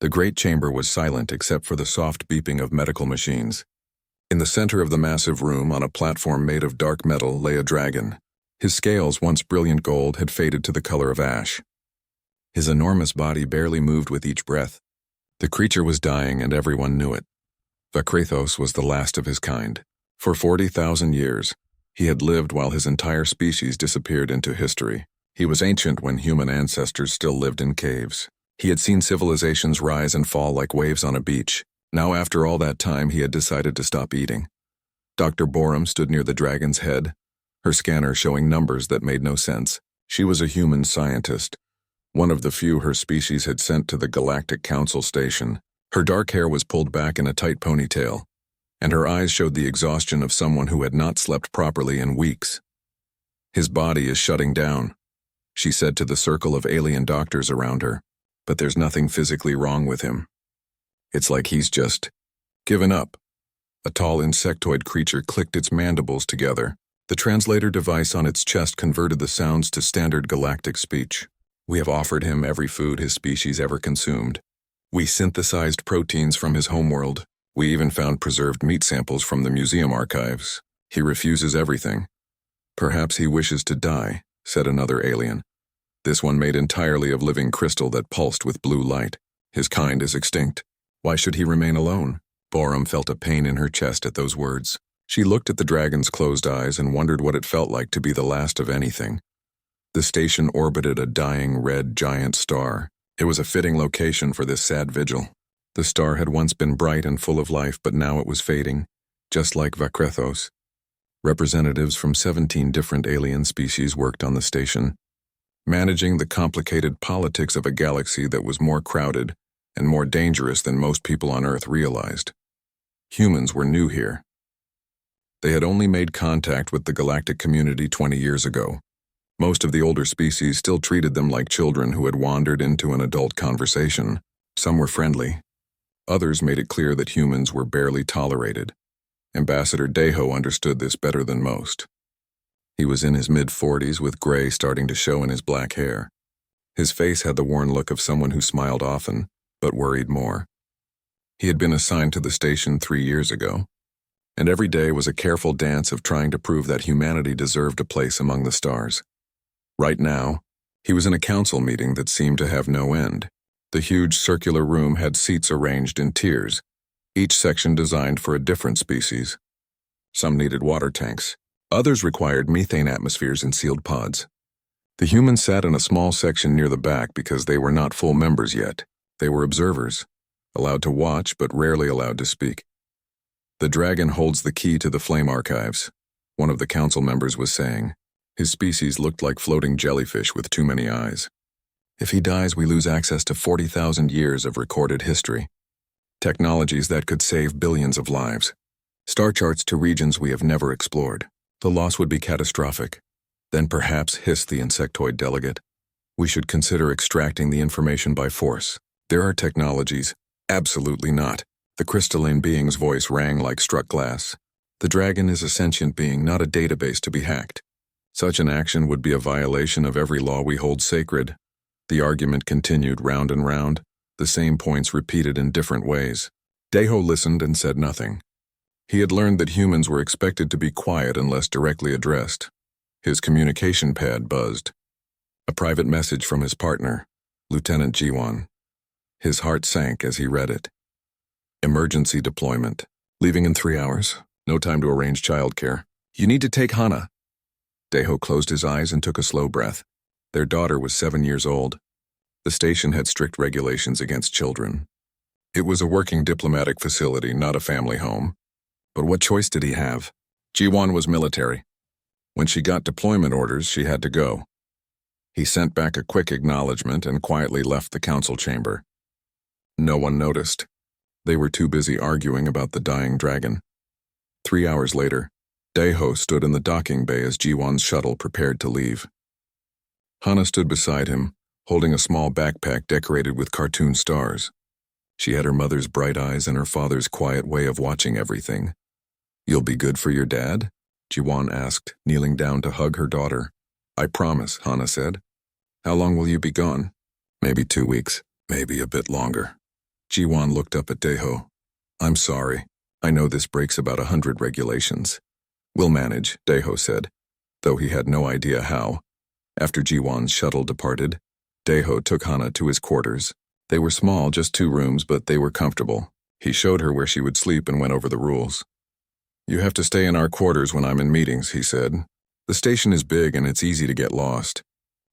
The great chamber was silent except for the soft beeping of medical machines. In the center of the massive room, on a platform made of dark metal, lay a dragon. His scales, once brilliant gold, had faded to the color of ash. His enormous body barely moved with each breath. The creature was dying, and everyone knew it. Vakreithos was the last of his kind. For 40,000 years, he had lived while his entire species disappeared into history. He was ancient when human ancestors still lived in caves. He had seen civilizations rise and fall like waves on a beach. Now, after all that time, he had decided to stop eating. Dr. Borum stood near the dragon's head, her scanner showing numbers that made no sense. She was a human scientist, one of the few her species had sent to the Galactic Council station. Her dark hair was pulled back in a tight ponytail, and her eyes showed the exhaustion of someone who had not slept properly in weeks. "His body is shutting down," she said to the circle of alien doctors around her, "but there's nothing physically wrong with him. It's like he's just given up." A tall insectoid creature clicked its mandibles together. The translator device on its chest converted the sounds to standard galactic speech. "We have offered him every food his species ever consumed. We synthesized proteins from his homeworld. We even found preserved meat samples from the museum archives. He refuses everything." "Perhaps he wishes to die," said another alien. This one made entirely of living crystal that pulsed with blue light. "His kind is extinct. Why should he remain alone?" Borum felt a pain in her chest at those words. She looked at the dragon's closed eyes and wondered what it felt like to be the last of anything. The station orbited a dying red giant star. It was a fitting location for this sad vigil. The star had once been bright and full of life, but now it was fading, just like Vakreithos. Representatives from 17 different alien species worked on the station, managing the complicated politics of a galaxy that was more crowded and more dangerous than most people on Earth realized. Humans were new here. They had only made contact with the galactic community 20 years ago. Most of the older species still treated them like children who had wandered into an adult conversation. Some were friendly. Others made it clear that humans were barely tolerated. Ambassador Deho understood this better than most. He was in his mid-40s with gray starting to show in his black hair. His face had the worn look of someone who smiled often, but worried more. He had been assigned to the station 3 years ago, and every day was a careful dance of trying to prove that humanity deserved a place among the stars. Right now, he was in a council meeting that seemed to have no end. The huge circular room had seats arranged in tiers, each section designed for a different species. Some needed water tanks. Others required methane atmospheres in sealed pods. The humans sat in a small section near the back because they were not full members yet. They were observers, allowed to watch but rarely allowed to speak. "The dragon holds the key to the flame archives," one of the council members was saying. His species looked like floating jellyfish with too many eyes. "If he dies, we lose access to 40,000 years of recorded history. Technologies that could save billions of lives. Star charts to regions we have never explored. The loss would be catastrophic." "Then perhaps," hissed the insectoid delegate, "we should consider extracting the information by force. There are technologies." "Absolutely not." The crystalline being's voice rang like struck glass. "The dragon is a sentient being, not a database to be hacked. Such an action would be a violation of every law we hold sacred." The argument continued round and round, the same points repeated in different ways. Deho listened and said nothing. He had learned that humans were expected to be quiet unless directly addressed. His communication pad buzzed. A private message from his partner, Lieutenant Jiwan. His heart sank as he read it. "Emergency deployment. Leaving in 3 hours. No time to arrange childcare. You need to take Hana." Deho closed his eyes and took a slow breath. Their daughter was 7 years old. The station had strict regulations against children. It was a working diplomatic facility, not a family home. But what choice did he have? Jiwan was military. When she got deployment orders, she had to go. He sent back a quick acknowledgement and quietly left the council chamber. No one noticed. They were too busy arguing about the dying dragon. 3 hours later, Deho stood in the docking bay as Jiwan's shuttle prepared to leave. Hana stood beside him, holding a small backpack decorated with cartoon stars. She had her mother's bright eyes and her father's quiet way of watching everything. "You'll be good for your dad?" Jiwan asked, kneeling down to hug her daughter. "I promise," Hana said. "How long will you be gone?" "Maybe 2 weeks, maybe a bit longer." Jiwan looked up at Daeho. I'm sorry. I know this breaks about 100 regulations. We'll manage, Daeho said, though he had no idea how. After Jiwan's shuttle departed, Daeho took Hana to his quarters. They were small, just 2 rooms, but they were comfortable. He showed her where she would sleep and went over the rules. You have to stay in our quarters when I'm in meetings, he said. The station is big and it's easy to get lost.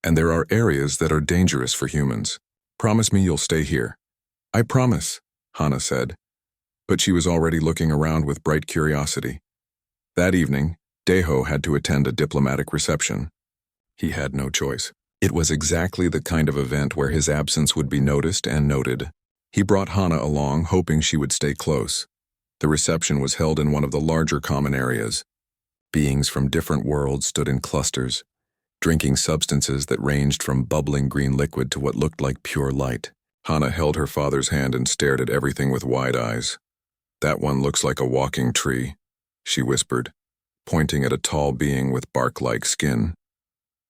And there are areas that are dangerous for humans. Promise me you'll stay here. I promise, Hana said. But she was already looking around with bright curiosity. That evening, Daeho had to attend a diplomatic reception. He had no choice. It was exactly the kind of event where his absence would be noticed and noted. He brought Hana along, hoping she would stay close. The reception was held in one of the larger common areas. Beings from different worlds stood in clusters, drinking substances that ranged from bubbling green liquid to what looked like pure light. Hana held her father's hand and stared at everything with wide eyes. That one looks like a walking tree, she whispered, pointing at a tall being with bark-like skin.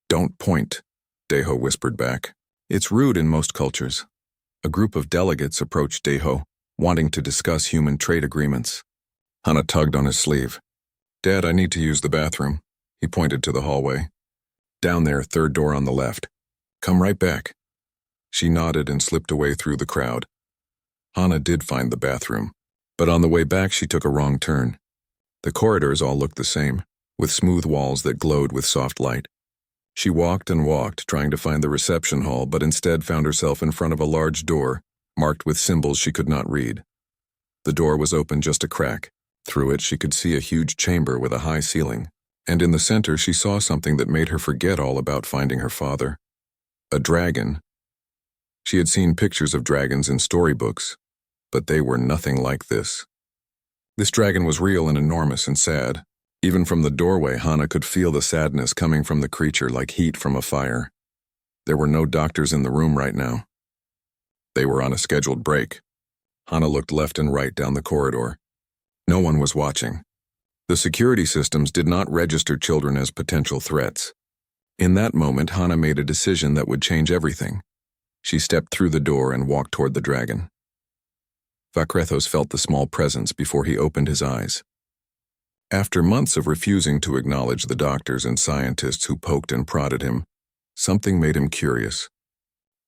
Don't point, Daeho whispered back. It's rude in most cultures. A group of delegates approached Daeho, wanting to discuss human trade agreements. Hana tugged on his sleeve. Dad, I need to use the bathroom. He pointed to the hallway. Down there, 3rd door on the left. Come right back. She nodded and slipped away through the crowd. Hana did find the bathroom, but on the way back she took a wrong turn. The corridors all looked the same, with smooth walls that glowed with soft light. She walked and walked, trying to find the reception hall, but instead found herself in front of a large door, marked with symbols she could not read. The door was open just a crack. Through it she could see a huge chamber with a high ceiling, and in the center she saw something that made her forget all about finding her father. A dragon. She had seen pictures of dragons in storybooks, but they were nothing like this. This dragon was real and enormous and sad. Even from the doorway, Hana could feel the sadness coming from the creature like heat from a fire. There were no doctors in the room right now. They were on a scheduled break. Hana looked left and right down the corridor. No one was watching. The security systems did not register children as potential threats. In that moment, Hana made a decision that would change everything. She stepped through the door and walked toward the dragon. Vakrethos felt the small presence before he opened his eyes. After months of refusing to acknowledge the doctors and scientists who poked and prodded him, something made him curious.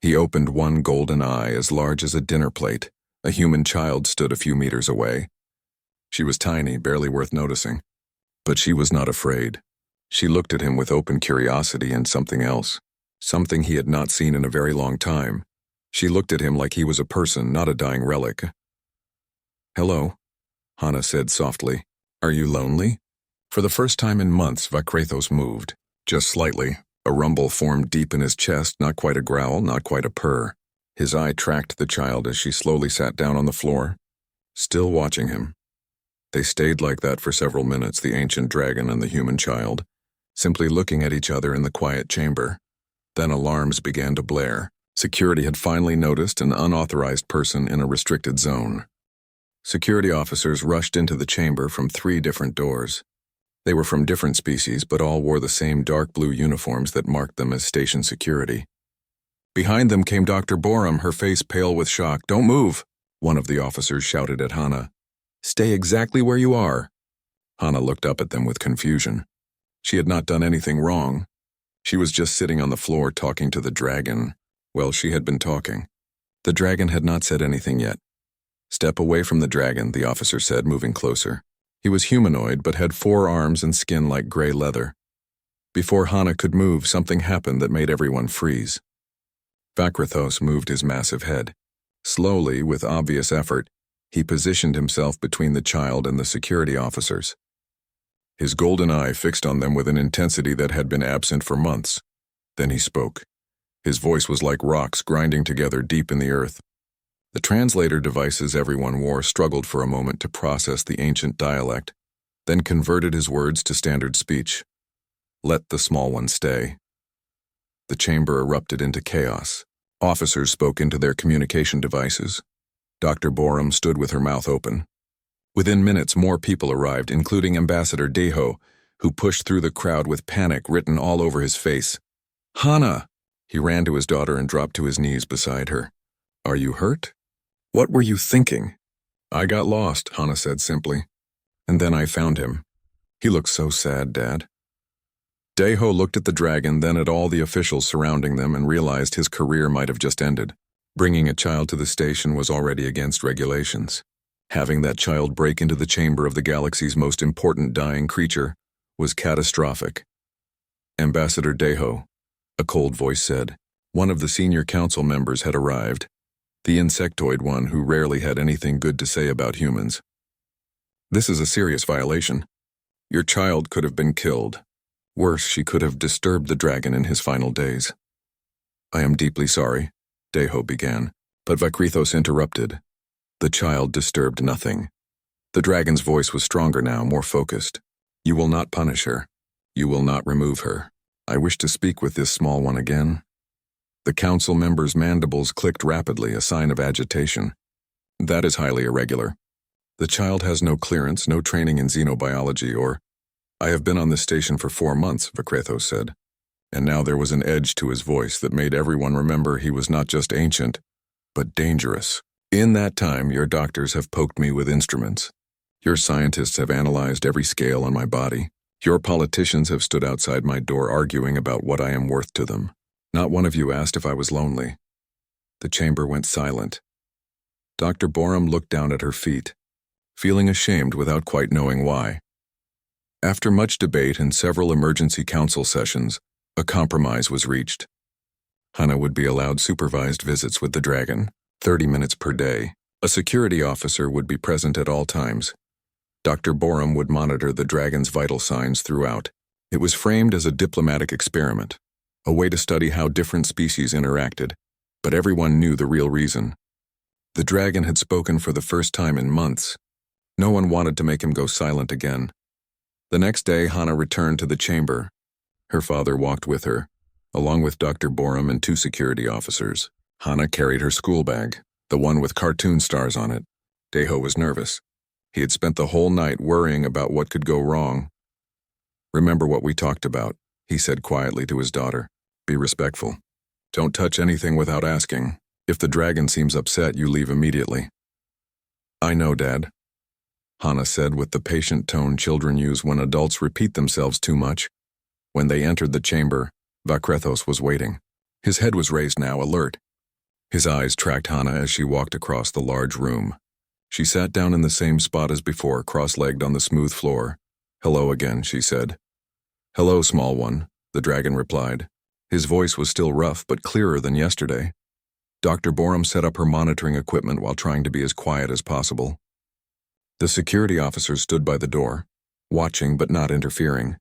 He opened one golden eye as large as a dinner plate. A human child stood a few meters away. She was tiny, barely worth noticing. But she was not afraid. She looked at him with open curiosity and something else, something he had not seen in a very long time. She looked at him like he was a person, not a dying relic. Hello, Hana said softly. Are you lonely? For the first time in months, Vakrethos moved. Just slightly. A rumble formed deep in his chest, not quite a growl, not quite a purr. His eye tracked the child as she slowly sat down on the floor, still watching him. They stayed like that for several minutes, the ancient dragon and the human child, simply looking at each other in the quiet chamber. Then alarms began to blare. Security had finally noticed an unauthorized person in a restricted zone. Security officers rushed into the chamber from 3 different doors. They were from different species, but all wore the same dark blue uniforms that marked them as station security. Behind them came Dr. Borum, her face pale with shock. Don't move, one of the officers shouted at Hana. Stay exactly where you are. Hana looked up at them with confusion. She had not done anything wrong. She was just sitting on the floor talking to the dragon. Well, she had been talking. The dragon had not said anything yet. Step away from the dragon, the officer said, moving closer. He was humanoid, but had 4 arms and skin like gray leather. Before Hana could move, something happened that made everyone freeze. Vakrethos moved his massive head. Slowly, with obvious effort, he positioned himself between the child and the security officers. His golden eye fixed on them with an intensity that had been absent for months. Then he spoke. His voice was like rocks grinding together deep in the earth. The translator devices everyone wore struggled for a moment to process the ancient dialect, then converted his words to standard speech. Let the small one stay. The chamber erupted into chaos. Officers spoke into their communication devices. Dr. Borum stood with her mouth open. Within minutes, more people arrived, including Ambassador Daeho, who pushed through the crowd with panic written all over his face. Hana! He ran to his daughter and dropped to his knees beside her. Are you hurt? What were you thinking? I got lost, Hana said simply. And then I found him. He looks so sad, Dad. Daeho looked at the dragon, then at all the officials surrounding them, and realized his career might have just ended. Bringing a child to the station was already against regulations. Having that child break into the chamber of the galaxy's most important dying creature was catastrophic. Ambassador Daeho, a cold voice said. One of the senior council members had arrived, the insectoid one who rarely had anything good to say about humans. This is a serious violation. Your child could have been killed. Worse, she could have disturbed the dragon in his final days. I am deeply sorry, Daeho began, but Vakrithos interrupted. The child disturbed nothing. The dragon's voice was stronger now, more focused. You will not punish her. You will not remove her. I wish to speak with this small one again. The council member's mandibles clicked rapidly, a sign of agitation. That is highly irregular. The child has no clearance, no training in xenobiology, or... I have been on this station for 4 months, Vakrithos said. And now there was an edge to his voice that made everyone remember he was not just ancient, but dangerous. In that time, your doctors have poked me with instruments. Your scientists have analyzed every scale on my body. Your politicians have stood outside my door arguing about what I am worth to them. Not one of you asked if I was lonely. The chamber went silent. Dr. Borum looked down at her feet, feeling ashamed without quite knowing why. After much debate and several emergency council sessions, a compromise was reached. Hana would be allowed supervised visits with the dragon, 30 minutes per day. A security officer would be present at all times. Dr. Borum would monitor the dragon's vital signs throughout. It was framed as a diplomatic experiment, a way to study how different species interacted, but everyone knew the real reason. The dragon had spoken for the first time in months. No one wanted to make him go silent again. The next day, Hana returned to the chamber. Her father walked with her, along with Dr. Borum and 2 security officers. Hana carried her school bag, the one with cartoon stars on it. Daeho was nervous. He had spent the whole night worrying about what could go wrong. Remember what we talked about, he said quietly to his daughter. Be respectful. Don't touch anything without asking. If the dragon seems upset, you leave immediately. I know, Dad, Hana said with the patient tone children use when adults repeat themselves too much. When they entered the chamber, Vakrithos was waiting. His head was raised now, alert. His eyes tracked Hana as she walked across the large room. She sat down in the same spot as before, cross-legged on the smooth floor. Hello again, she said. Hello, small one, the dragon replied. His voice was still rough but clearer than yesterday. Dr. Borum set up her monitoring equipment while trying to be as quiet as possible. The security officers stood by the door, watching but not interfering.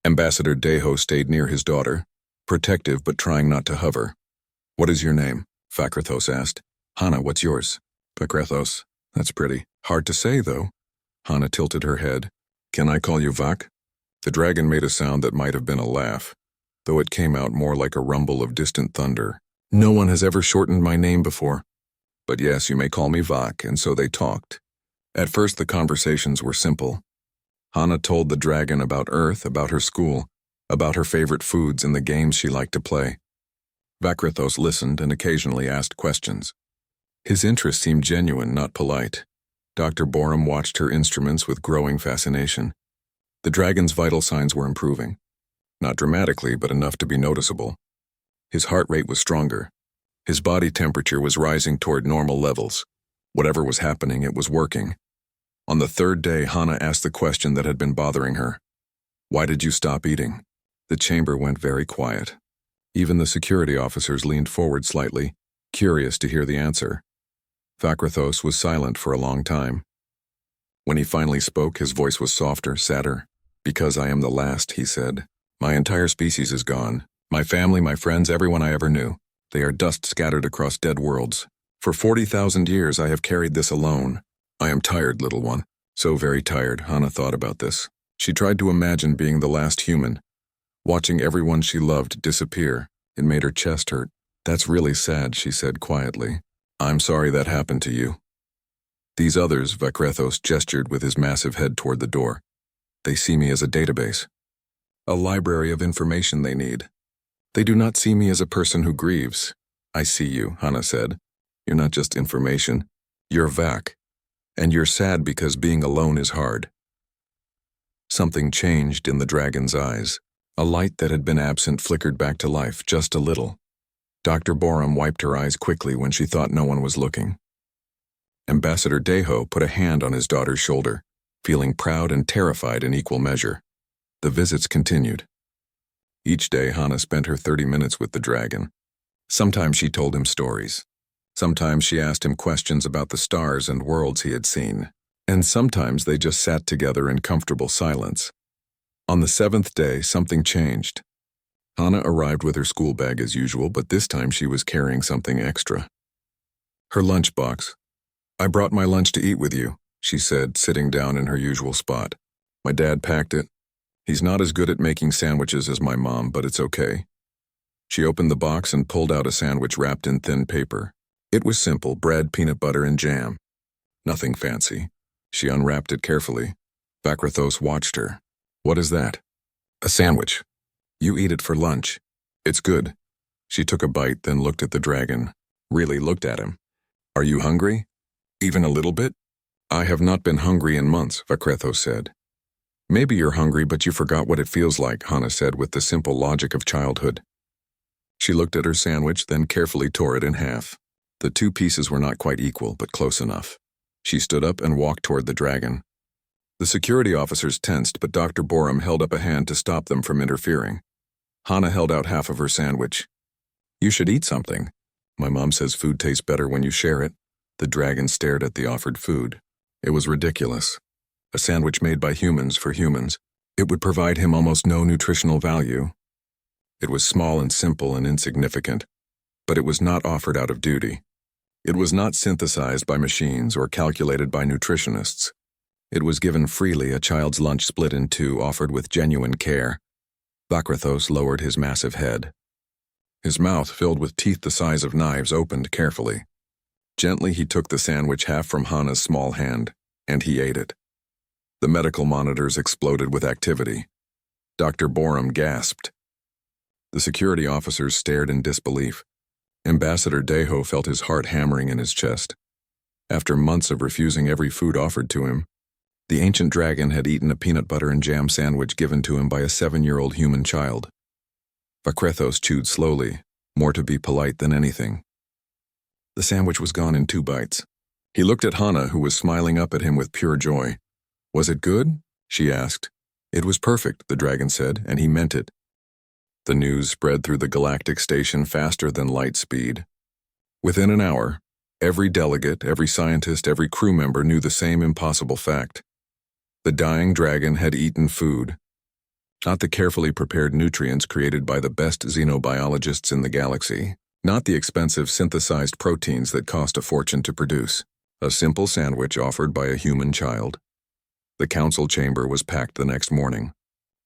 Ambassador Daeho stayed near his daughter, protective but trying not to hover. What is your name? Vakrithos asked. Hana, what's yours? Vakrithos. That's pretty. Hard to say, though. Hana tilted her head. Can I call you Vak? The dragon made a sound that might have been a laugh, though it came out more like a rumble of distant thunder. No one has ever shortened my name before. But yes, you may call me Vak, and so they talked. At first the conversations were simple. Hana told the dragon about Earth, about her school, about her favorite foods and the games she liked to play. Vakrithos listened and occasionally asked questions. His interest seemed genuine, not polite. Dr. Borum watched her instruments with growing fascination. The dragon's vital signs were improving. Not dramatically, but enough to be noticeable. His heart rate was stronger. His body temperature was rising toward normal levels. Whatever was happening, it was working. On the 3rd day, Hana asked the question that had been bothering her. Why did you stop eating? The chamber went very quiet. Even the security officers leaned forward slightly, curious to hear the answer. Vakrithos was silent for a long time. When he finally spoke, his voice was softer, sadder. Because I am the last, he said. My entire species is gone. My family, my friends, everyone I ever knew. They are dust scattered across dead worlds. For 40,000 years I have carried this alone. I am tired, little one. So very tired, Hana thought about this. She tried to imagine being the last human. Watching everyone she loved disappear, it made her chest hurt. That's really sad, she said quietly. I'm sorry that happened to you. These others, Vakrithos gestured with his massive head toward the door. They see me as a database. A library of information they need. They do not see me as a person who grieves. I see you, Hana said. You're not just information. You're vac. And you're sad because being alone is hard. Something changed in the dragon's eyes. A light that had been absent flickered back to life just a little. Dr. Borum wiped her eyes quickly when she thought no one was looking. Ambassador Deho put a hand on his daughter's shoulder, feeling proud and terrified in equal measure. The visits continued. Each day, Hana spent her 30 minutes with the dragon. Sometimes she told him stories. Sometimes she asked him questions about the stars and worlds he had seen. And sometimes they just sat together in comfortable silence. On the 7th day, something changed. Hana arrived with her school bag as usual, but this time she was carrying something extra. Her lunchbox. "I brought my lunch to eat with you," she said, sitting down in her usual spot. "My dad packed it. He's not as good at making sandwiches as my mom, but it's okay." She opened the box and pulled out a sandwich wrapped in thin paper. It was simple: bread, peanut butter, and jam. Nothing fancy. She unwrapped it carefully. Vakrathos watched her. "What is that?" "A sandwich. You eat it for lunch. It's good." She took a bite, then looked at the dragon. Really looked at him. "Are you hungry? Even a little bit?" "I have not been hungry in months," Vakrathos said. "Maybe you're hungry, but you forgot what it feels like," Hana said with the simple logic of childhood. She looked at her sandwich, then carefully tore it in half. The 2 pieces were not quite equal, but close enough. She stood up and walked toward the dragon. The security officers tensed, but Dr. Borum held up a hand to stop them from interfering. Hana held out half of her sandwich. "You should eat something. My mom says food tastes better when you share it." The dragon stared at the offered food. It was ridiculous. A sandwich made by humans for humans. It would provide him almost no nutritional value. It was small and simple and insignificant, but it was not offered out of duty. It was not synthesized by machines or calculated by nutritionists. It was given freely, a child's lunch split in 2, offered with genuine care. Vakrathos lowered his massive head. His mouth, filled with teeth the size of knives, opened carefully. Gently he took the sandwich half from Hana's small hand, and he ate it. The medical monitors exploded with activity. Dr. Borum gasped. The security officers stared in disbelief. Ambassador Deho felt his heart hammering in his chest. After months of refusing every food offered to him, the ancient dragon had eaten a peanut butter and jam sandwich given to him by a 7-year-old human child. Vakrathos chewed slowly, more to be polite than anything. The sandwich was gone in 2 bites. He looked at Hana, who was smiling up at him with pure joy. "Was it good?" she asked. "It was perfect," the dragon said, and he meant it. The news spread through the Galactic station faster than light speed. Within an hour, every delegate, every scientist, every crew member knew the same impossible fact. The dying dragon had eaten food. Not the carefully prepared nutrients created by the best xenobiologists in the galaxy. Not the expensive synthesized proteins that cost a fortune to produce. A simple sandwich offered by a human child. The council chamber was packed the next morning.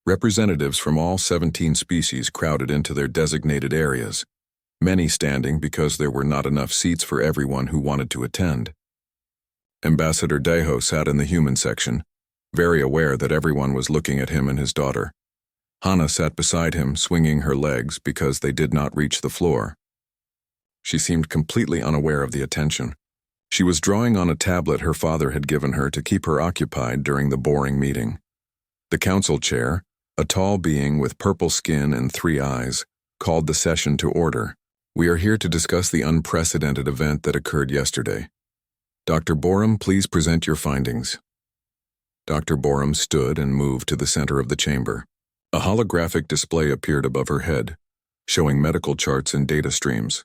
Representatives from all 17 species crowded into their designated areas, many standing because there were not enough seats for everyone who wanted to attend. Ambassador Deho sat in the human section, very aware that everyone was looking at him and his daughter. Hana sat beside him, swinging her legs because they did not reach the floor. She seemed completely unaware of the attention. She was drawing on a tablet her father had given her to keep her occupied during the boring meeting. The council chair, a tall being with purple skin and 3 eyes, called the session to order. "We are here to discuss the unprecedented event that occurred yesterday. Dr. Borum, please present your findings." Dr. Borum stood and moved to the center of the chamber. A holographic display appeared above her head, showing medical charts and data streams.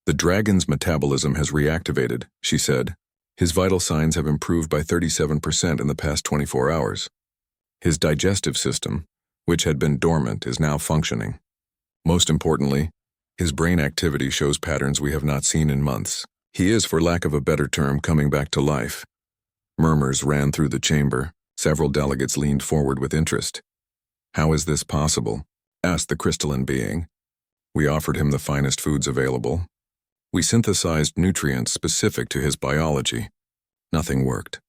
"The dragon's metabolism has reactivated," she said. "His vital signs have improved by 37% in the past 24 hours. His digestive system, which had been dormant, is now functioning. Most importantly, his brain activity shows patterns we have not seen in months. He is, for lack of a better term, coming back to life." Murmurs ran through the chamber. Several delegates leaned forward with interest. "How is this possible?" asked the crystalline being. "We offered him the finest foods available. We synthesized nutrients specific to his biology. Nothing worked.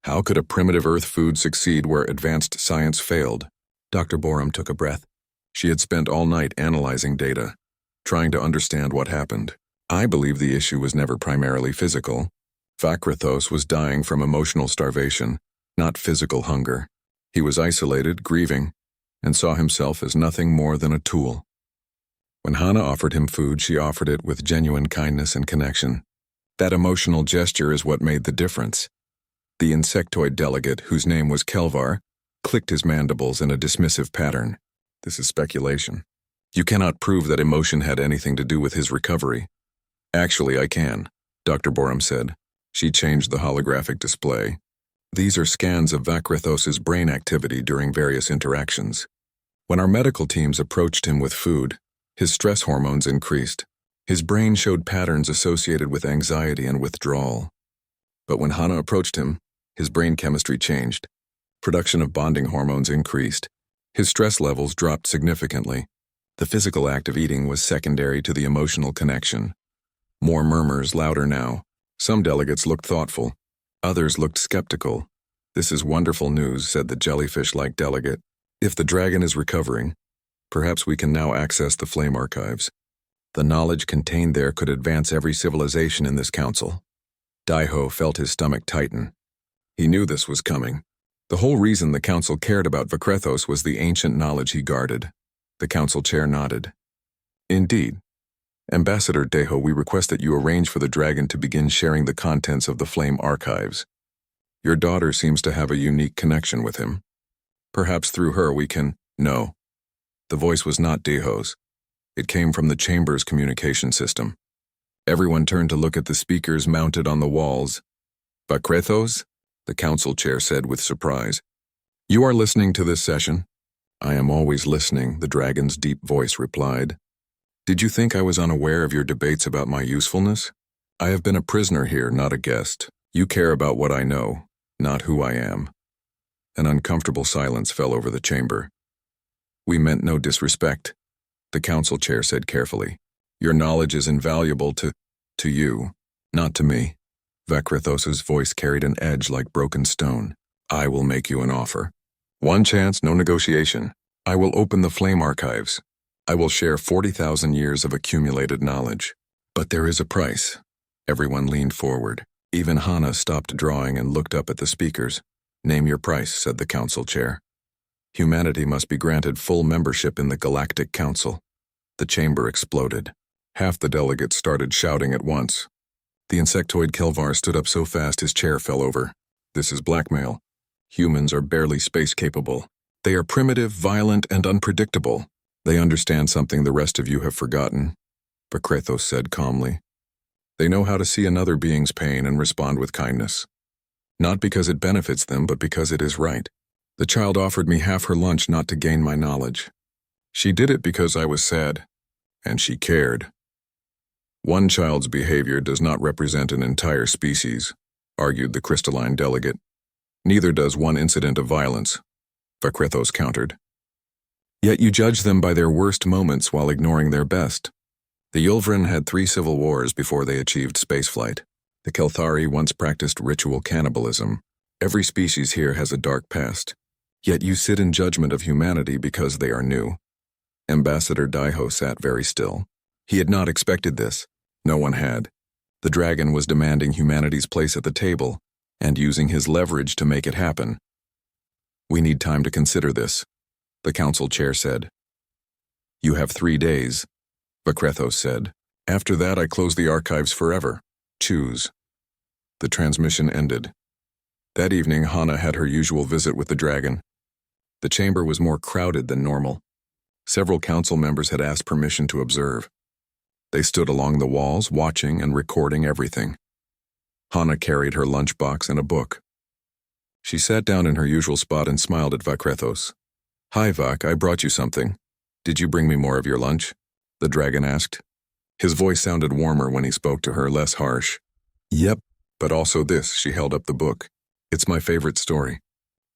How could a primitive Earth food succeed where advanced science failed?" Dr. Borum took a breath. She had spent all night analyzing data, trying to understand what happened. I believe the issue was never primarily physical. Vakrathos was dying from emotional starvation, not physical hunger. He was isolated, grieving, and saw himself as nothing more than a tool. When Hana offered him food, she offered it with genuine kindness and connection. That emotional gesture is what made the difference. The insectoid delegate, whose name was Kelvar, clicked his mandibles in a dismissive pattern. This is speculation. You cannot prove that emotion had anything to do with his recovery. Actually, I can, Dr. Borum said. She changed the holographic display. These are scans of Vakrathos's brain activity during various interactions. When our medical teams approached him with food, his stress hormones increased. His brain showed patterns associated with anxiety and withdrawal. But when Hana approached him, his brain chemistry changed. Production of bonding hormones increased. His stress levels dropped significantly. The physical act of eating was secondary to the emotional connection. More murmurs, louder now. Some delegates looked thoughtful. Others looked skeptical. This is wonderful news, said the jellyfish-like delegate. If the dragon is recovering, perhaps we can now access the flame archives. The knowledge contained there could advance every civilization in this council. Daiho felt his stomach tighten. He knew this was coming. The whole reason the council cared about Vakrathos was the ancient knowledge he guarded. The council chair nodded. Indeed. Ambassador Daiho, we request that you arrange for the dragon to begin sharing the contents of the flame archives. Your daughter seems to have a unique connection with him. Perhaps through her we can— No. The voice was not Daiho's. It came from the chamber's communication system. Everyone turned to look at the speakers mounted on the walls. Vakrathos? The council chair said with surprise. You are listening to this session? I am always listening, the dragon's deep voice replied. Did you think I was unaware of your debates about my usefulness? I have been a prisoner here, not a guest. You care about what I know, not who I am. An uncomfortable silence fell over the chamber. We meant no disrespect, the council chair said carefully. Your knowledge is invaluable to you, not to me. Vakrathos's voice carried an edge like broken stone. I will make you an offer. One chance, no negotiation. I will open the flame archives. I will share 40,000 years of accumulated knowledge. But there is a price. Everyone leaned forward. Even Hana stopped drawing and looked up at the speakers. Name your price, said the council chair. Humanity must be granted full membership in the Galactic Council. The chamber exploded. Half the delegates started shouting at once. The insectoid Kelvar stood up so fast his chair fell over. This is blackmail. Humans are barely space-capable. They are primitive, violent, and unpredictable. They understand something the rest of you have forgotten, Vakrathos said calmly. They know how to see another being's pain and respond with kindness. Not because it benefits them, but because it is right. The child offered me half her lunch not to gain my knowledge. She did it because I was sad, and she cared. One child's behavior does not represent an entire species, argued the crystalline delegate. Neither does one incident of violence, Vakrathos countered. Yet you judge them by their worst moments while ignoring their best. The Yulvran had 3 civil wars before they achieved spaceflight. The Kelthari once practiced ritual cannibalism. Every species here has a dark past. Yet you sit in judgment of humanity because they are new. Ambassador Daiho sat very still. He had not expected this. No one had. The dragon was demanding humanity's place at the table, and using his leverage to make it happen. We need time to consider this, the council chair said. You have 3 days, Vakrathos said. After that I close the archives forever. Choose. The transmission ended. That evening Hana had her usual visit with the dragon. The chamber was more crowded than normal. Several council members had asked permission to observe. They stood along the walls, watching and recording everything. Hana carried her lunchbox and a book. She sat down in her usual spot and smiled at Vakrathos. Hi, Vak, I brought you something. Did you bring me more of your lunch? The dragon asked. His voice sounded warmer when he spoke to her, less harsh. Yep, but also this, she held up the book. It's my favorite story.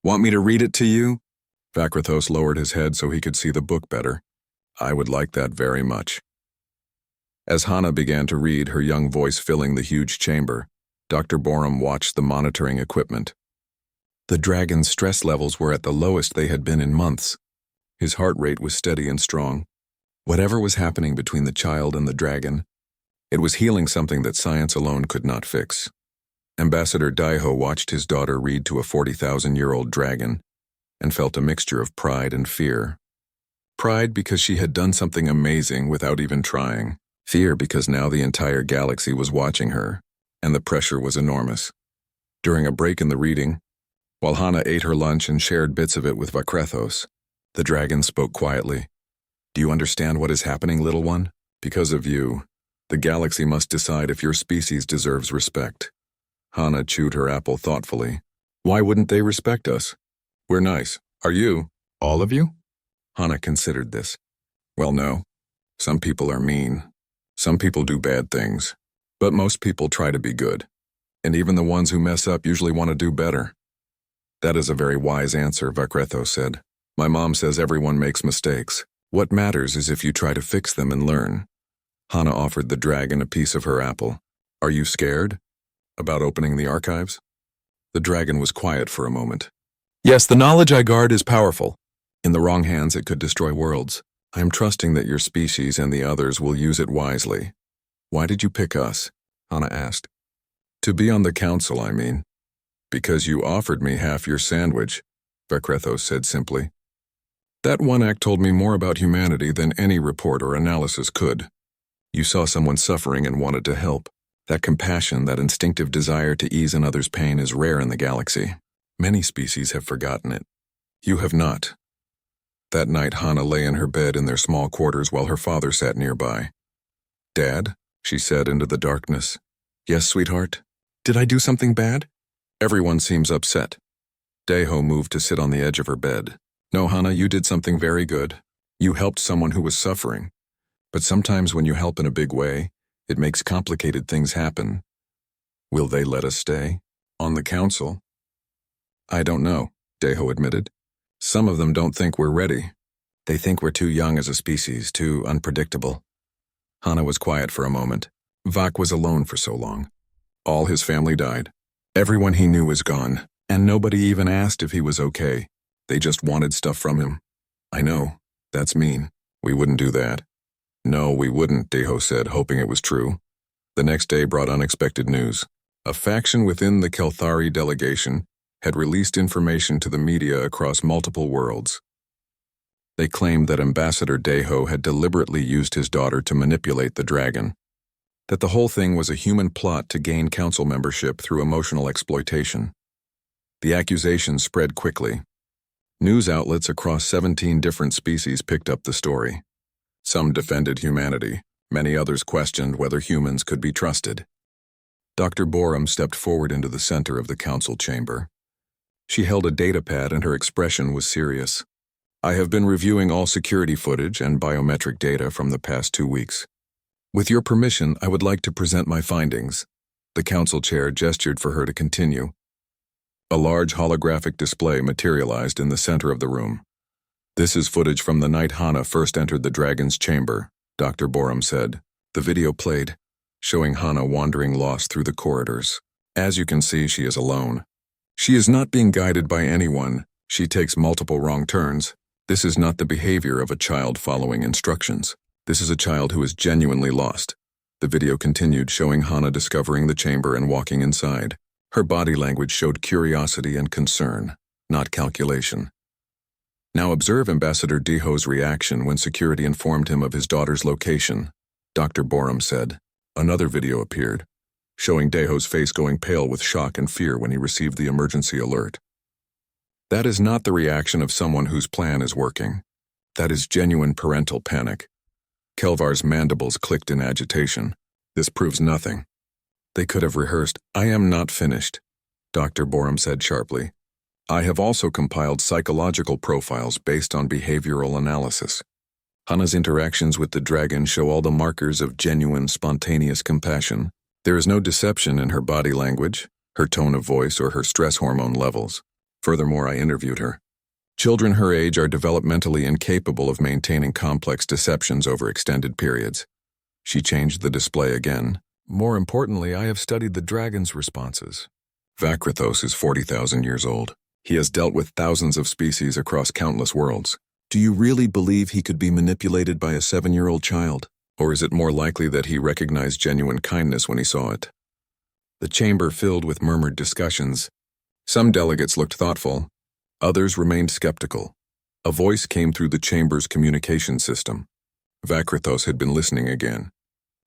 Want me to read it to you? Vakrathos lowered his head so he could see the book better. I would like that very much. As Hana began to read, her young voice filling the huge chamber, Dr. Borum watched the monitoring equipment. The dragon's stress levels were at the lowest they had been in months. His heart rate was steady and strong. Whatever was happening between the child and the dragon, It was healing something that science alone could not fix. Ambassador Daiho watched his daughter read to a 40,000-year-old dragon and felt a mixture of pride and fear. Pride because she had done something amazing without even trying. Fear because now the entire galaxy was watching her, and the pressure was enormous. During a break in the reading, while Hana ate her lunch and shared bits of it with Vakrethos, the dragon spoke quietly. "Do you understand what is happening, little one? Because of you, the galaxy must decide if your species deserves respect." Hana chewed her apple thoughtfully. "Why wouldn't they respect us? We're nice. Are you? All of you?" Hana considered this. "Well, no. Some people are mean. Some people do bad things. But most people try to be good. And even the ones who mess up usually want to do better." "That is a very wise answer," Vakrethos said. "My mom says everyone makes mistakes. What matters is if you try to fix them and learn." Hana offered the dragon a piece of her apple. "Are you scared about opening the archives?" The dragon was quiet for a moment. "Yes, the knowledge I guard is powerful. In the wrong hands, it could destroy worlds. I am trusting that your species and the others will use it wisely." "Why did you pick us?" Hana asked. "To be on the council, I mean." "Because you offered me half your sandwich," Vakrethos said simply. "That one act told me more about humanity than any report or analysis could. You saw someone suffering and wanted to help. That compassion, that instinctive desire to ease another's pain is rare in the galaxy. Many species have forgotten it. You have not." That night, Hana lay in her bed in their small quarters while her father sat nearby. "Dad?" she said into the darkness. "Yes, sweetheart? Did I do something bad?" "Everyone seems upset." Daiho moved to sit on the edge of her bed. "No, Hana, you did something very good. You helped someone who was suffering. But sometimes when you help in a big way, it makes complicated things happen. Will they let us stay? On the council?" "I don't know," Daiho admitted. "Some of them don't think we're ready. They think we're too young as a species, too unpredictable." Hana was quiet for a moment. Vak was alone for so long. All his family died. Everyone he knew was gone, and nobody even asked if he was okay. They just wanted stuff from him. "I know. That's mean. We wouldn't do that." "No, we wouldn't," Daiho said, hoping it was true. The next day brought unexpected news. A faction within the Kelthari delegation had released information to the media across multiple worlds. They claimed that Ambassador Daiho had deliberately used his daughter to manipulate the dragon, that the whole thing was a human plot to gain council membership through emotional exploitation. The accusations spread quickly. News outlets across 17 different species picked up the story. Some defended humanity. Many others questioned whether humans could be trusted. Dr. Borum stepped forward into the center of the council chamber. She held a datapad and her expression was serious. "I have been reviewing all security footage and biometric data from the past 2 weeks. With your permission, I would like to present my findings." The council chair gestured for her to continue. A large holographic display materialized in the center of the room. "This is footage from the night Hana first entered the dragon's chamber," Dr. Borum said. The video played, showing Hana wandering lost through the corridors. "As you can see, she is alone. She is not being guided by anyone. She takes multiple wrong turns. This is not the behavior of a child following instructions. This is a child who is genuinely lost." The video continued, showing Hana discovering the chamber and walking inside. Her body language showed curiosity and concern, not calculation. "Now observe Ambassador Daiho's reaction when security informed him of his daughter's location," Dr. Borum said. Another video appeared, showing Daiho's face going pale with shock and fear when he received the emergency alert. That is not the reaction of someone whose plan is working. That is genuine parental panic. Kelvar's mandibles clicked in agitation. "This proves nothing." "They could have rehearsed." "I am not finished," Dr. Borum said sharply. "I have also compiled psychological profiles based on behavioral analysis. Hana's interactions with the dragon show all the markers of genuine, spontaneous compassion. There is no deception in her body language, her tone of voice, or her stress hormone levels. Furthermore, I interviewed her. Children her age are developmentally incapable of maintaining complex deceptions over extended periods." She changed the display again. "More importantly, I have studied the dragon's responses." Vakrethos is 40,000 years old. He has dealt with thousands of species across countless worlds. Do you really believe he could be manipulated by a 7-year-old child? Or is it more likely that he recognized genuine kindness when he saw it? The chamber filled with murmured discussions. Some delegates looked thoughtful. Others remained skeptical. A voice came through the chamber's communication system. Vakrythos had been listening again.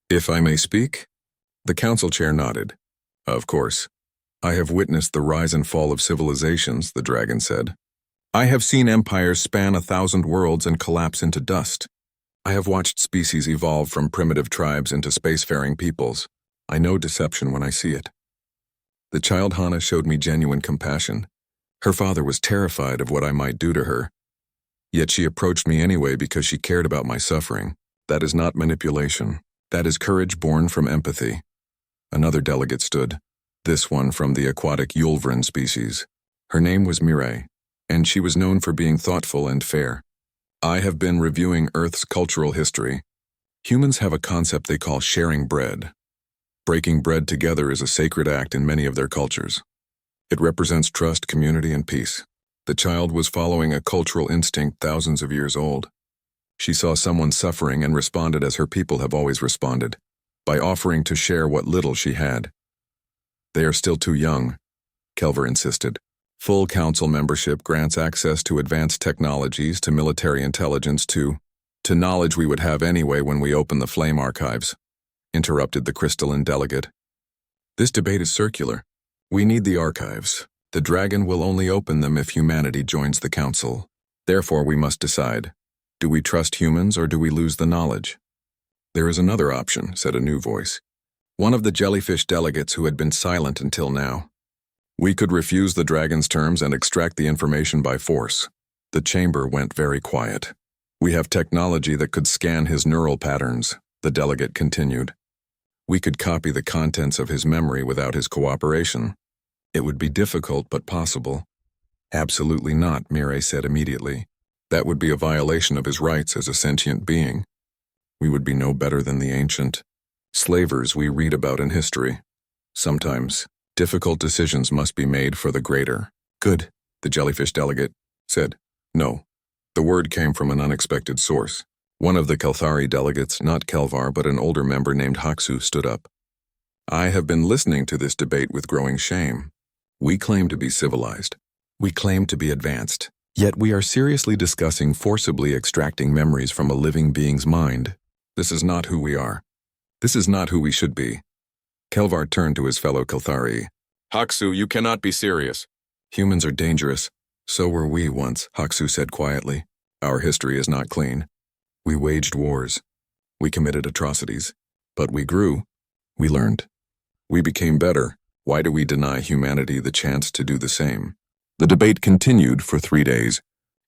"If I may speak?" The council chair nodded. "Of course. I have witnessed the rise and fall of civilizations," the dragon said. "I have seen empires span 1,000 worlds and collapse into dust. I have watched species evolve from primitive tribes into spacefaring peoples. I know deception when I see it." The child Hana showed me genuine compassion. Her father was terrified of what I might do to her. Yet she approached me anyway because she cared about my suffering. That is not manipulation. That is courage born from empathy. Another delegate stood, this one from the aquatic Yulvran species. Her name was Mireille, and she was known for being thoughtful and fair. "I have been reviewing Earth's cultural history. Humans have a concept they call sharing bread. Breaking bread together is a sacred act in many of their cultures. It represents trust, community, and peace." The child was following a cultural instinct thousands of years old. She saw someone suffering and responded as her people have always responded, by offering to share what little she had. "They are still too young," Kelver insisted. "Full council membership grants access to advanced technologies, to military intelligence, to knowledge we would have anyway when we open the flame archives," interrupted the crystalline delegate. "This debate is circular. We need the archives. The dragon will only open them if humanity joins the council. Therefore, we must decide. Do we trust humans or do we lose the knowledge?" "There is another option," said a new voice. One of the jellyfish delegates who had been silent until now. "We could refuse the dragon's terms and extract the information by force." The chamber went very quiet. "We have technology that could scan his neural patterns," the delegate continued. "We could copy the contents of his memory without his cooperation. It would be difficult but possible." "Absolutely not," Mireille said immediately. "That would be a violation of his rights as a sentient being. We would be no better than the ancient slavers we read about in history. Sometimes, difficult decisions must be made for the greater good," the jellyfish delegate said. "No." The word came from an unexpected source. One of the Kelthari delegates, not Kelvar but an older member named Haksu, stood up. "I have been listening to this debate with growing shame. We claim to be civilized. We claim to be advanced. Yet we are seriously discussing forcibly extracting memories from a living being's mind. This is not who we are. This is not who we should be." Kelvar turned to his fellow Kelthari. "Haksu, you cannot be serious." "Humans are dangerous. So were we once," Haksu said quietly. "Our history is not clean. We waged wars. We committed atrocities. But we grew. We learned. We became better. Why do we deny humanity the chance to do the same?" The debate continued for 3 days.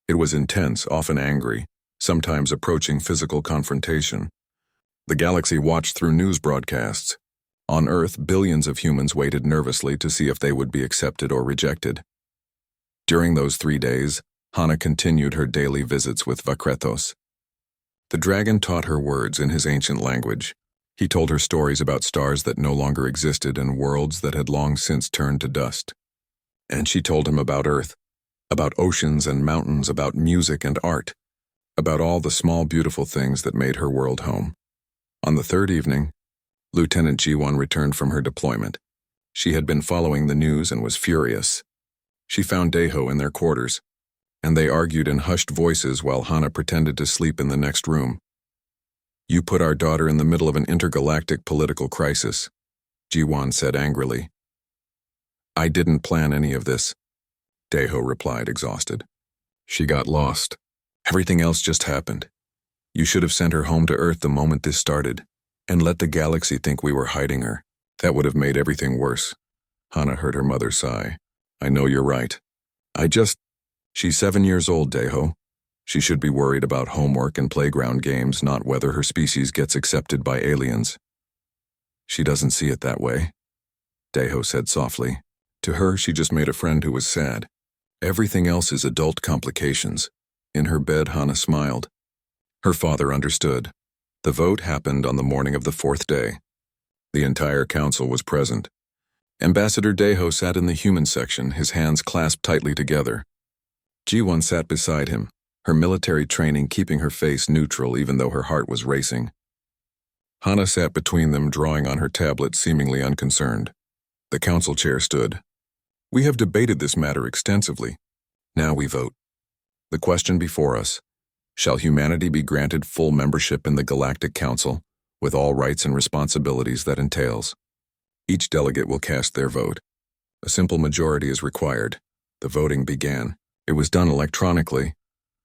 It was intense, often angry, sometimes approaching physical confrontation. The galaxy watched through news broadcasts. On Earth, billions of humans waited nervously to see if they would be accepted or rejected. During those 3 days, Hana continued her daily visits with Vakrythos. The dragon taught her words in his ancient language. He told her stories about stars that no longer existed and worlds that had long since turned to dust. And she told him about Earth, about oceans and mountains, about music and art, about all the small beautiful things that made her world home. On the 3rd evening, Lieutenant G1 returned from her deployment. She had been following the news and was furious. She found Deho in their quarters, and they argued in hushed voices while Hana pretended to sleep in the next room. "You put our daughter in the middle of an intergalactic political crisis," G1 said angrily. "I didn't plan any of this," Deho replied, exhausted. "She got lost. Everything else just happened. You should have sent her home to Earth the moment this started, and let the galaxy think we were hiding her. That would have made everything worse." Hana heard her mother sigh. "I know you're right. She's 7 years old, Deho. She should be worried about homework and playground games, not whether her species gets accepted by aliens." "She doesn't see it that way," Deho said softly. "To her, she just made a friend who was sad. Everything else is adult complications." In her bed, Hana smiled. Her father understood. The vote happened on the morning of the 4th day. The entire council was present. Ambassador Deho sat in the human section, his hands clasped tightly together. G1 sat beside him, her military training keeping her face neutral even though her heart was racing. Hana sat between them, drawing on her tablet, seemingly unconcerned. The council chair stood. We have debated this matter extensively. Now we vote. The question before us: shall humanity be granted full membership in the Galactic Council, with all rights and responsibilities that entails? Each delegate will cast their vote. A simple majority is required. The voting began. It was done electronically,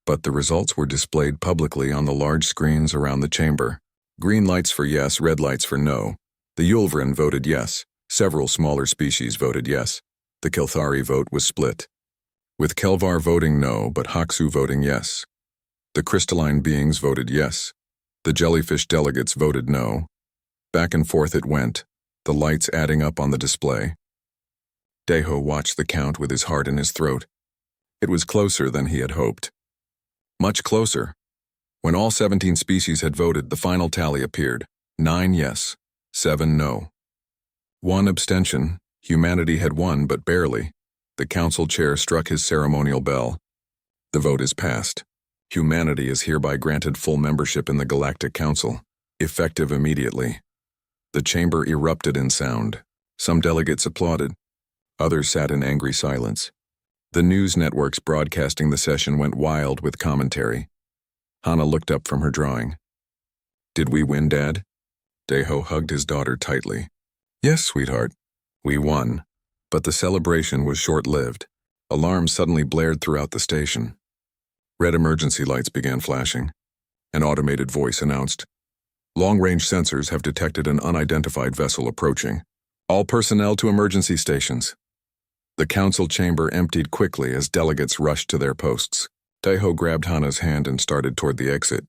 but the results were displayed publicly on the large screens around the chamber. Green lights for yes, red lights for no. The Yulvran voted yes. Several smaller species voted yes. The Kilthari vote was split, with Kelvar voting no but Haksu voting yes. The crystalline beings voted yes. The jellyfish delegates voted no. Back and forth it went, the lights adding up on the display. Deho watched the count with his heart in his throat. It was closer than he had hoped. Much closer. When all 17 species had voted, the final tally appeared. 9 yes, 7 no. 1 abstention. Humanity had won, but barely. The council chair struck his ceremonial bell. The vote is passed. Humanity is hereby granted full membership in the Galactic Council, effective immediately. The chamber erupted in sound. Some delegates applauded. Others sat in angry silence. The news networks broadcasting the session went wild with commentary. Hana looked up from her drawing. Did we win, Dad? Deho hugged his daughter tightly. Yes, sweetheart. We won. But the celebration was short-lived. Alarms suddenly blared throughout the station. Red emergency lights began flashing. An automated voice announced, long-range sensors have detected an unidentified vessel approaching. All personnel to emergency stations. The council chamber emptied quickly as delegates rushed to their posts. Deho grabbed Hana's hand and started toward the exit,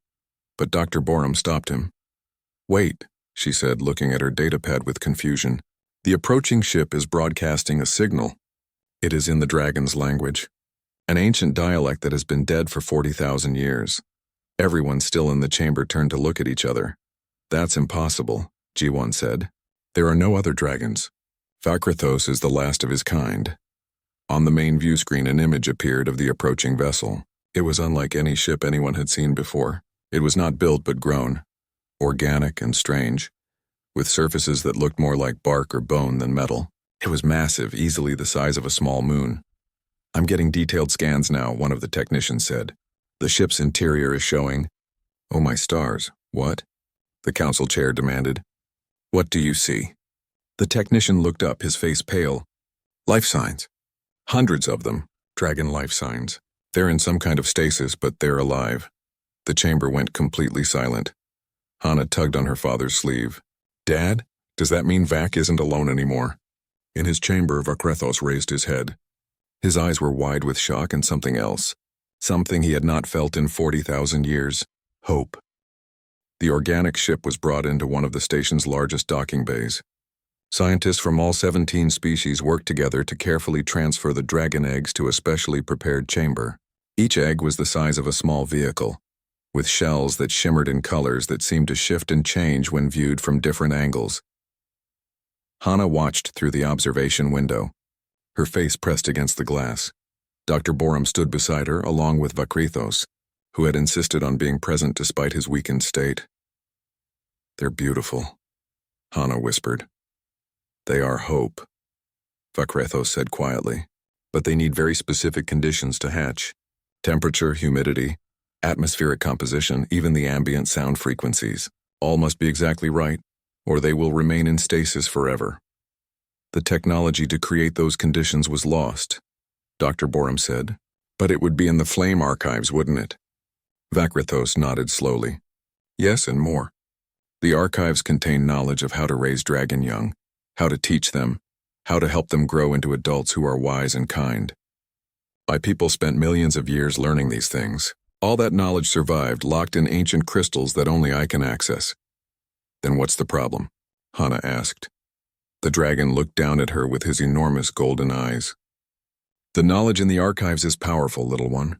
but Dr. Borum stopped him. Wait, she said, looking at her datapad with confusion. The approaching ship is broadcasting a signal. It is in the dragon's language, an ancient dialect that has been dead for 40,000 years. Everyone still in the chamber turned to look at each other. That's impossible, G1 said. There are no other dragons. Vakrathos is the last of his kind. On the main view screen, an image appeared of the approaching vessel. It was unlike any ship anyone had seen before. It was not built but grown, organic and strange, with surfaces that looked more like bark or bone than metal. It was massive, easily the size of a small moon. I'm getting detailed scans now, one of the technicians said. The ship's interior is showing. Oh my stars, what? The council chair demanded. What do you see? The technician looked up, his face pale. Life signs. Hundreds of them, dragon life signs. They're in some kind of stasis, but they're alive. The chamber went completely silent. Hana tugged on her father's sleeve. Dad, does that mean Vac isn't alone anymore? In his chamber, Vakrathos raised his head. His eyes were wide with shock and something else. Something he had not felt in 40,000 years. Hope. The organic ship was brought into one of the station's largest docking bays. Scientists from all 17 species worked together to carefully transfer the dragon eggs to a specially prepared chamber. Each egg was the size of a small vehicle, with shells that shimmered in colors that seemed to shift and change when viewed from different angles. Hana watched through the observation window, her face pressed against the glass. Dr. Borum stood beside her, along with Vakrathos, who had insisted on being present despite his weakened state. They're beautiful, Hana whispered. They are hope, Vakrathos said quietly, but they need very specific conditions to hatch. Temperature, humidity, atmospheric composition, even the ambient sound frequencies. All must be exactly right, or they will remain in stasis forever. The technology to create those conditions was lost, Dr. Borum said, but it would be in the flame archives, wouldn't it? Vakrathos nodded slowly. Yes, and more. The archives contain knowledge of how to raise dragon young, how to teach them, how to help them grow into adults who are wise and kind. My people spent millions of years learning these things. All that knowledge survived, locked in ancient crystals that only I can access. Then what's the problem? Hana asked. The dragon looked down at her with his enormous golden eyes. The knowledge in the archives is powerful, little one.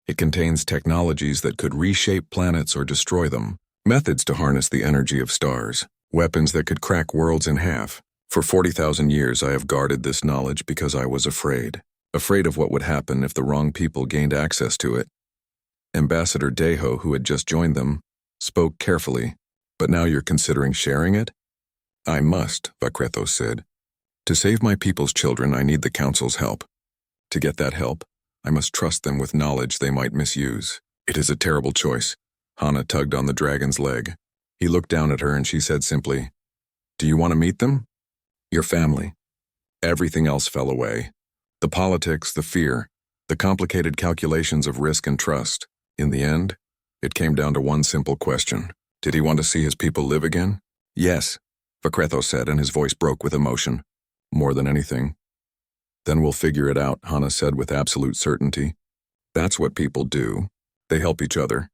It contains technologies that could reshape planets or destroy them, methods to harness the energy of stars, weapons that could crack worlds in half. For 40,000 years I have guarded this knowledge because I was afraid of what would happen if the wrong people gained access to it. Ambassador Deho, who had just joined them, spoke carefully. But now you're considering sharing it? I must, Vakretos said. To save my people's children, I need the Council's help. To get that help, I must trust them with knowledge they might misuse. It is a terrible choice. Hana tugged on the dragon's leg. He looked down at her and she said simply, Do you want to meet them? Your family. Everything else fell away. The politics, the fear, the complicated calculations of risk and trust. In the end, it came down to one simple question. Did he want to see his people live again? Yes, Vakretos said, and his voice broke with emotion. More than anything. Then we'll figure it out, Hana said with absolute certainty. That's what people do. They help each other.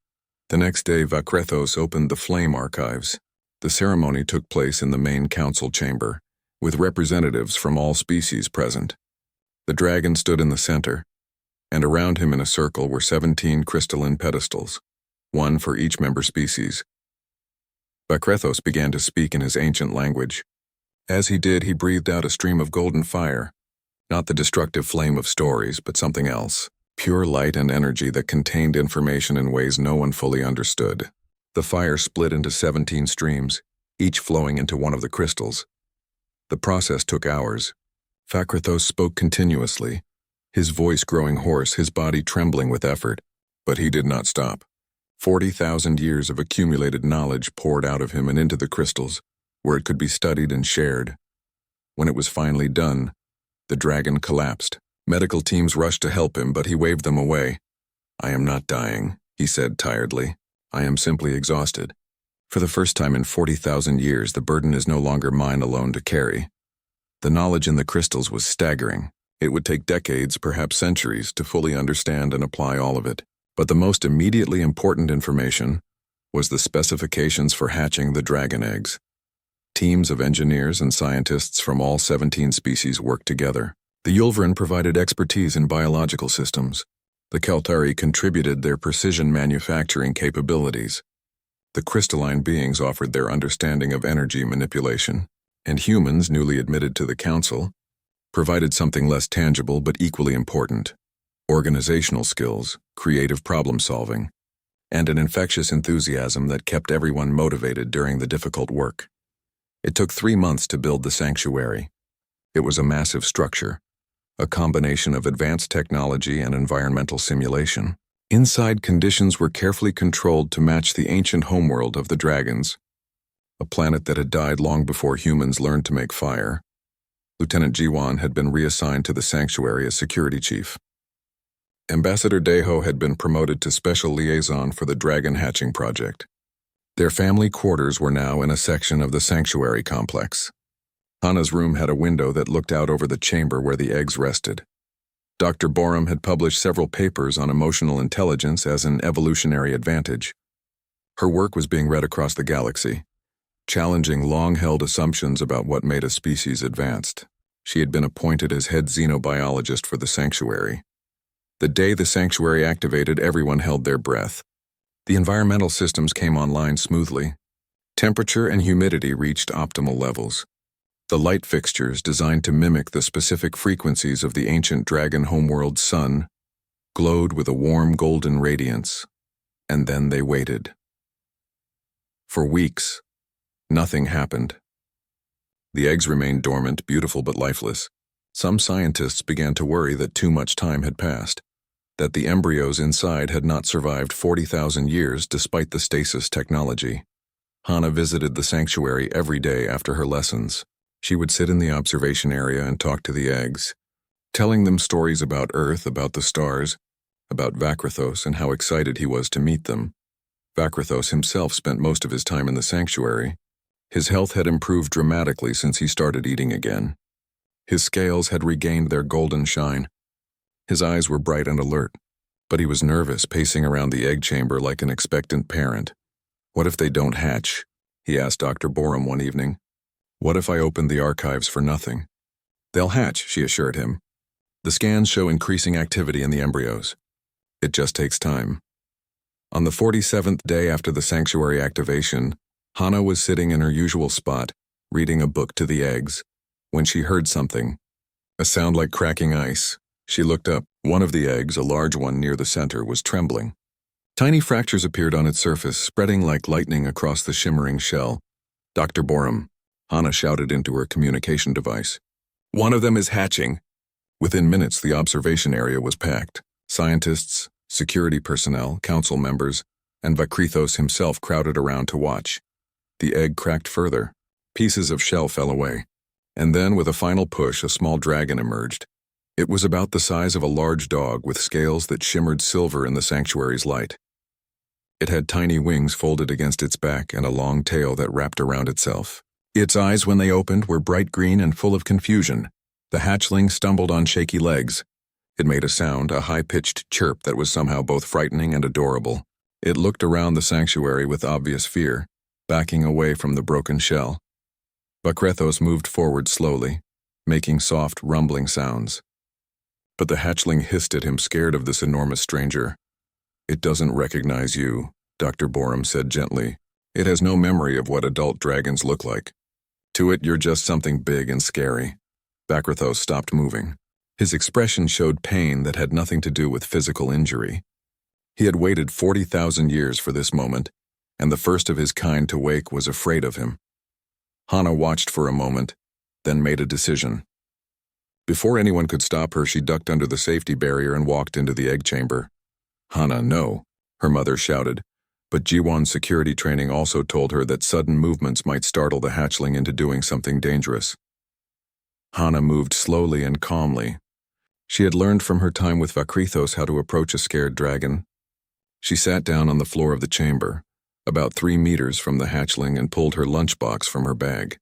The next day, Vakretos opened the flame archives. The ceremony took place in the main council chamber, with representatives from all species present. The dragon stood in the center, and around him in a circle were 17 crystalline pedestals, one for each member species. Vakretos began to speak in his ancient language. As he did, he breathed out a stream of golden fire, not the destructive flame of stories, but something else, pure light and energy that contained information in ways no one fully understood. The fire split into 17 streams, each flowing into one of the crystals. The process took hours. Vakretos spoke continuously, his voice growing hoarse, his body trembling with effort, but he did not stop. 40,000 years of accumulated knowledge poured out of him and into the crystals, where it could be studied and shared. When it was finally done, the dragon collapsed. Medical teams rushed to help him, but he waved them away. I am not dying, he said tiredly. I am simply exhausted. For the first time in 40,000 years, the burden is no longer mine alone to carry. The knowledge in the crystals was staggering. It would take decades, perhaps centuries, to fully understand and apply all of it. But the most immediately important information was the specifications for hatching the dragon eggs. Teams of engineers and scientists from all 17 species worked together. The Yulvaran provided expertise in biological systems. The Keltari contributed their precision manufacturing capabilities. The crystalline beings offered their understanding of energy manipulation. And humans, newly admitted to the Council, provided something less tangible but equally important: organizational skills, creative problem-solving, and an infectious enthusiasm that kept everyone motivated during the difficult work. It took 3 months to build the sanctuary. It was a massive structure, a combination of advanced technology and environmental simulation. Inside, conditions were carefully controlled to match the ancient homeworld of the dragons, a planet that had died long before humans learned to make fire. Lieutenant Jiwan had been reassigned to the sanctuary as security chief. Ambassador Deho had been promoted to special liaison for the dragon hatching project. Their family quarters were now in a section of the sanctuary complex. Hana's room had a window that looked out over the chamber where the eggs rested. Dr. Borum had published several papers on emotional intelligence as an evolutionary advantage. Her work was being read across the galaxy, challenging long-held assumptions about what made a species advanced. She had been appointed as head xenobiologist for the sanctuary. The day the sanctuary activated, everyone held their breath. The environmental systems came online smoothly. Temperature and humidity reached optimal levels. The light fixtures, designed to mimic the specific frequencies of the ancient dragon homeworld sun, glowed with a warm golden radiance. And then they waited. For weeks, nothing happened. The eggs remained dormant, beautiful but lifeless. Some scientists began to worry that too much time had passed, that the embryos inside had not survived 40,000 years despite the stasis technology. Hana visited the sanctuary every day after her lessons. She would sit in the observation area and talk to the eggs, telling them stories about Earth, about the stars, about Vakretos and how excited he was to meet them. Vakretos himself spent most of his time in the sanctuary. His health had improved dramatically since he started eating again. His scales had regained their golden shine. His eyes were bright and alert, but he was nervous, pacing around the egg chamber like an expectant parent. What if they don't hatch? He asked Dr. Borum one evening. What if I opened the archives for nothing? They'll hatch, she assured him. The scans show increasing activity in the embryos. It just takes time. On the 47th day after the sanctuary activation, Hana was sitting in her usual spot, reading a book to the eggs, when she heard something, a sound like cracking ice. She looked up. One of the eggs, a large one near the center, was trembling. Tiny fractures appeared on its surface, spreading like lightning across the shimmering shell. "Dr. Borum," Hana shouted into her communication device. "One of them is hatching." Within minutes, the observation area was packed. Scientists, security personnel, council members, and Vakrithos himself crowded around to watch. The egg cracked further. Pieces of shell fell away. And then, with a final push, a small dragon emerged. It was about the size of a large dog with scales that shimmered silver in the sanctuary's light. It had tiny wings folded against its back and a long tail that wrapped around itself. Its eyes, when they opened, were bright green and full of confusion. The hatchling stumbled on shaky legs. It made a sound, a high-pitched chirp that was somehow both frightening and adorable. It looked around the sanctuary with obvious fear, backing away from the broken shell. Vakrithos moved forward slowly, making soft, rumbling sounds. But the hatchling hissed at him, scared of this enormous stranger. "It doesn't recognize you," Dr. Borum said gently. "It has no memory of what adult dragons look like. To it, you're just something big and scary." Vakrithos stopped moving. His expression showed pain that had nothing to do with physical injury. He had waited 40,000 years for this moment, and the first of his kind to wake was afraid of him. Hana watched for a moment, then made a decision. Before anyone could stop her, she ducked under the safety barrier and walked into the egg chamber. "Hana, no," her mother shouted, but Jiwon's security training also told her that sudden movements might startle the hatchling into doing something dangerous. Hana moved slowly and calmly. She had learned from her time with Vakrithos how to approach a scared dragon. She sat down on the floor of the chamber, about 3 meters from the hatchling, and pulled her lunchbox from her bag.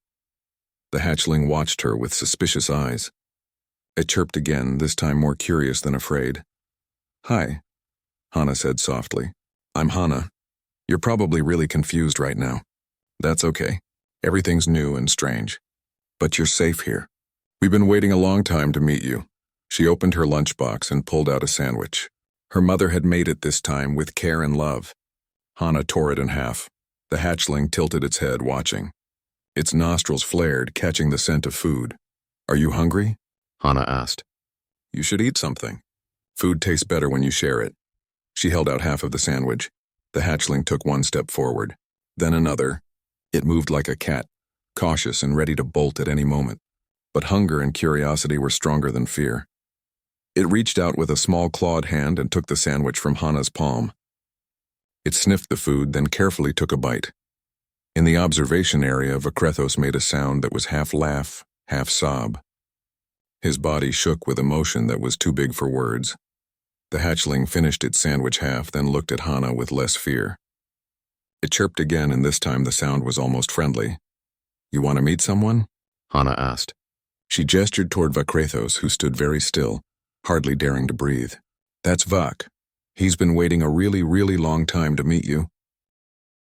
The hatchling watched her with suspicious eyes. It chirped again, this time more curious than afraid. "Hi," Hana said softly. "I'm Hana. You're probably really confused right now. That's okay. Everything's new and strange. But you're safe here. We've been waiting a long time to meet you." She opened her lunchbox and pulled out a sandwich. Her mother had made it this time with care and love. Hana tore it in half. The hatchling tilted its head, watching. Its nostrils flared, catching the scent of food. "Are you hungry?" Hana asked. "You should eat something. Food tastes better when you share it." She held out half of the sandwich. The hatchling took one step forward, then another. It moved like a cat, cautious and ready to bolt at any moment. But hunger and curiosity were stronger than fear. It reached out with a small clawed hand and took the sandwich from Hana's palm. It sniffed the food, then carefully took a bite. In the observation area, Vakrithos made a sound that was half laugh, half sob. His body shook with emotion that was too big for words. The hatchling finished its sandwich half, then looked at Hana with less fear. It chirped again, and this time the sound was almost friendly. "You want to meet someone?" Hana asked. She gestured toward Vakrithos, who stood very still, hardly daring to breathe. "That's Vak. He's been waiting a really, really long time to meet you."